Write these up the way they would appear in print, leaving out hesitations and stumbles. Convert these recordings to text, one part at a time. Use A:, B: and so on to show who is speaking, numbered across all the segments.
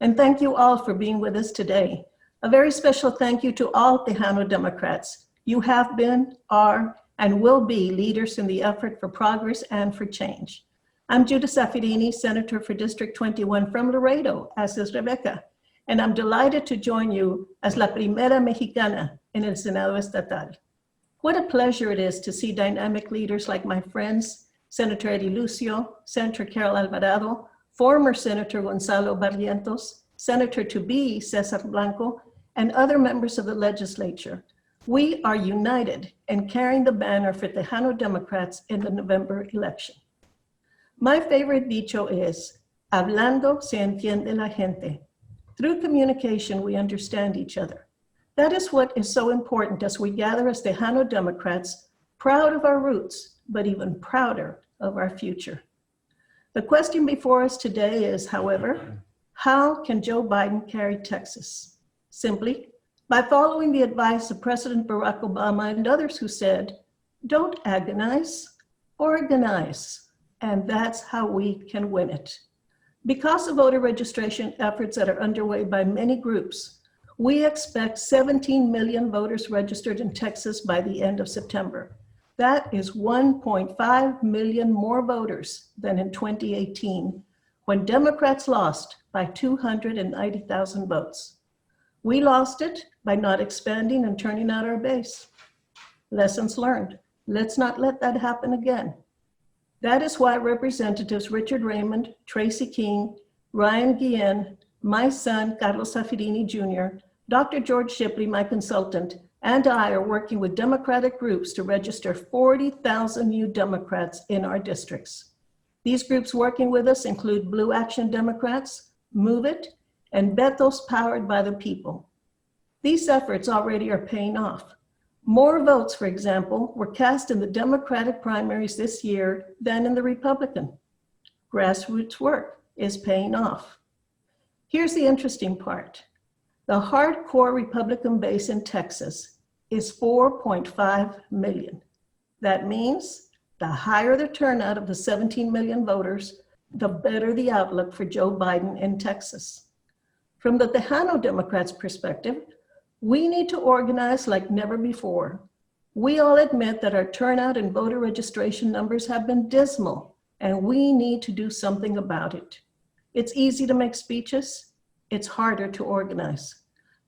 A: And thank you all for being with us today. A very special thank you to all Tejano Democrats. You have been, are, and will be leaders in the effort for progress and for change. I'm Judith Zaffirini, Senator for District 21 from Laredo, as is Rebecca, and I'm delighted to join you as La Primera Mexicana in el Senado Estatal. What a pleasure it is to see dynamic leaders like my friends, Senator Eddie Lucio, Senator Carol Alvarado, former Senator Gonzalo Barrientos, Senator-to-be Cesar Blanco, and other members of the legislature. We are united in carrying the banner for Tejano Democrats in the November election. My favorite dicho is, hablando se entiende la gente. Through communication, we understand each other. That is what is so important as we gather as Tejano Democrats, proud of our roots, but even prouder of our future. The question before us today is, however, how can Joe Biden carry Texas? Simply, by following the advice of President Barack Obama and others who said, don't agonize, organize, and that's how we can win it. Because of voter registration efforts that are underway by many groups, we expect 17 million voters registered in Texas by the end of September. That is 1.5 million more voters than in 2018, when Democrats lost by 290,000 votes. We lost it by not expanding and turning out our base. Lessons learned. Let's not let that happen again. That is why Representatives Richard Raymond, Tracy King, Ryan Guillen, my son, Carlos Zaffirini Jr., Dr. George Shipley, my consultant, and I are working with Democratic groups to register 40,000 new Democrats in our districts. These groups working with us include Blue Action Democrats, Move It, and Betos Powered by the People. These efforts already are paying off. More votes, for example, were cast in the Democratic primaries this year than in the Republican. Grassroots work is paying off. Here's the interesting part. The hardcore Republican base in Texas is 4.5 million. That means the higher the turnout of the 17 million voters, the better the outlook for Joe Biden in Texas. From the Tejano Democrats' perspective, we need to organize like never before. We all admit that our turnout and voter registration numbers have been dismal, and we need to do something about it. It's easy to make speeches, it's harder to organize,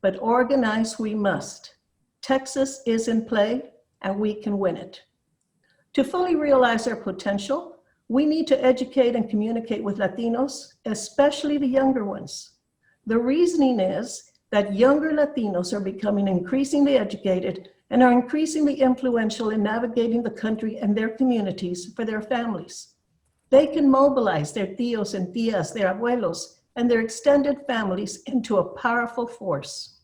A: but organize we must. Texas is in play, and we can win it. To fully realize our potential, we need to educate and communicate with Latinos, especially the younger ones. The reasoning is that younger Latinos are becoming increasingly educated and are increasingly influential in navigating the country and their communities for their families. They can mobilize their tíos and tías, their abuelos, and their extended families into a powerful force.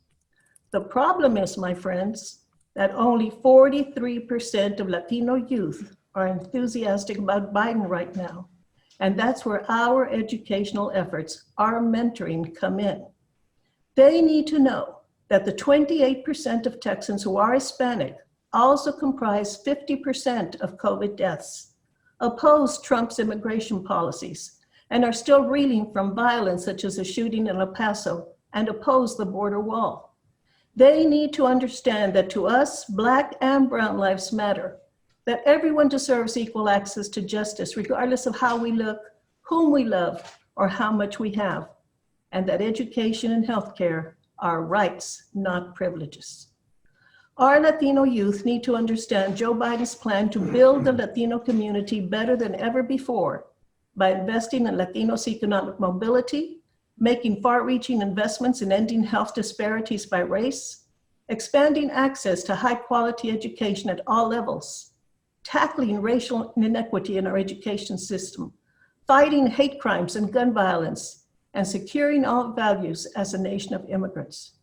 A: The problem is, my friends, that only 43% of Latino youth are enthusiastic about Biden right now. And that's where our educational efforts, our mentoring, come in. They need to know that the 28% of Texans who are Hispanic also comprise 50% of COVID deaths, oppose Trump's immigration policies, and are still reeling from violence such as a shooting in El Paso, and oppose the border wall. They need to understand that to us, Black and brown lives matter, that everyone deserves equal access to justice, regardless of how we look, whom we love, or how much we have, and that education and healthcare are rights, not privileges. Our Latino youth need to understand Joe Biden's plan to build the Latino community better than ever before by investing in Latinos' economic mobility, making far-reaching investments in ending health disparities by race, expanding access to high-quality education at all levels, tackling racial inequity in our education system, fighting hate crimes and gun violence, and securing all values as a nation of immigrants.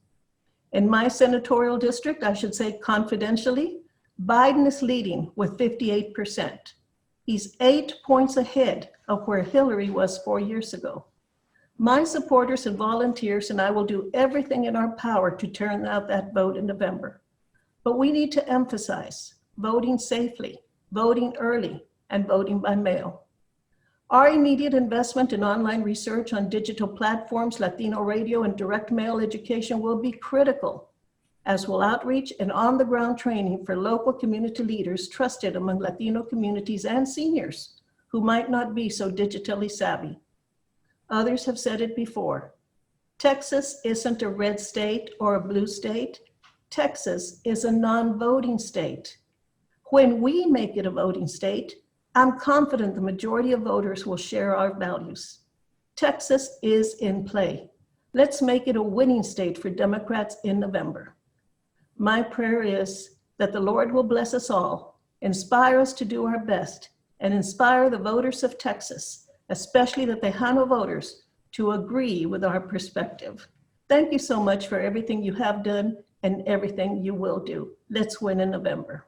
A: In my senatorial district, I should say confidentially, Biden is leading with 58%. He's 8 points ahead of where Hillary was 4 years ago. My supporters and volunteers and I will do everything in our power to turn out that vote in November. But we need to emphasize voting safely, voting early, and voting by mail. Our immediate investment in online research on digital platforms, Latino radio, and direct mail education will be critical, as will outreach and on-the-ground training for local community leaders trusted among Latino communities and seniors who might not be so digitally savvy. Others have said it before. Texas isn't a red state or a blue state. Texas is a non-voting state. When we make it a voting state, I'm confident the majority of voters will share our values. Texas is in play. Let's make it a winning state for Democrats in November. My prayer is that the Lord will bless us all, inspire us to do our best, and inspire the voters of Texas, especially the Tejano voters, to agree with our perspective. Thank you so much for everything you have done and everything you will do. Let's win in November.